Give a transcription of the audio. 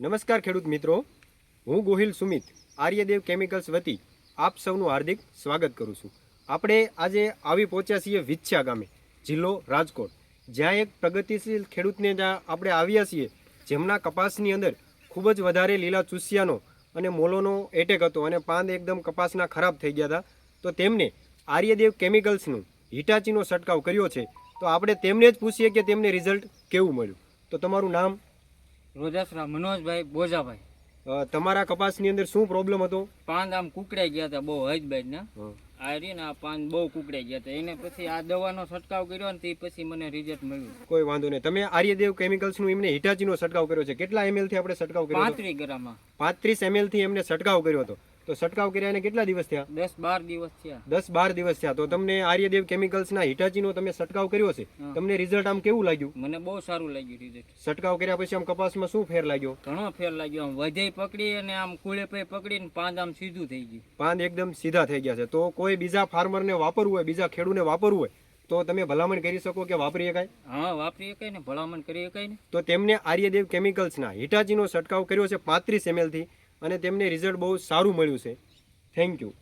નમસ્કાર ખેડૂત મિત્રો, હું ગોહિલ સુમિત આર્યદેવ કેમિકલ્સ વતી આપ સૌનું હાર્દિક સ્વાગત કરું છું. આપણે આજે આવી પહોંચ્યા છીએ વિછ્યા ગામે, જિલ્લો રાજકોટ, જ્યાં એક પ્રગતિશીલ ખેડૂતને જ્યાં આપણે આવ્યા છીએ, જેમના કપાસની અંદર ખૂબ જ વધારે લીલા ચૂસિયાનો અને મોલોનો એટેક હતો અને પાંદ એકદમ કપાસના ખરાબ થઈ ગયા હતા. તો તેમને આર્યદેવ કેમિકલ્સનું હિટાચીનો છંટકાવ કર્યો છે. તો આપણે તેમને જ પૂછીએ કે તેમને રિઝલ્ટ કેવું મળ્યું. તો તમારું નામ? રોજાસરા મનોજભાઈ બોજાભાઈ. તમારા કપાસની અંદર શું પ્રોબ્લેમ હતો? પાંદ આમ કુકડાઈ ગયા હતા બહુ હજબાજ ના આ રહી ને આ પાંદ બહુ કુકડાઈ ગયા હતા. એને પછી આ દવાનો છંટકાવ કર્યો ને તે પછી મને રિઝલ્ટ મળ્યું. કોઈ વાંધો નહીં. તમે આર્યદેવ કેમિકલ્સનું એમને હિટાચીનો છંટકાવ કર્યો છે. કેટલા ml થી આપણે છંટકાવ કર્યો? 35 ગ્રામ. 35 ml થી એમને છંટકાવ કર્યો હતો. તો છંટકાવ કર્યા એને કેટલા દિવસ થયા? 10-12 દિવસ થયા. 10-12 દિવસ થયા. તો તમને આર્યદેવ કેમિકલ્સના હિટાચીનો તમે છંટકાવ કર્યો છે, તમને રિઝલ્ટ આમ કેવું લાગ્યું? મને બહુ સારું લાગ્યું રિઝલ્ટ. છંટકાવ કર્યા પછી આમ કપાસમાં શું ફેર લાગ્યો? ઘણો ફેર લાગ્યો. આમ વધે પકડી અને આમ કુળે પે પકડીને પાંદ આમ સીધું થઈ ગયું. પાંદ એકદમ સીધા થઈ ગયા છે. તો કોઈ બીજા ફાર્મરને વાપરવું હોય, બીજા ખેડૂને વાપરવું હોય, તો તમે ભલામણ કરી શકો કે વાપરી શકાય? હા, વાપરી શકાય ને, ભલામણ કરી શકાય ને. તો તેમને આર્યદેવ કેમિકલ્સના હિટાચીનો છંટકાવ કર્યો છે 35 ml થી, અને તેમને રિઝલ્ટ બહુ સારું મળ્યું છે. Thank you.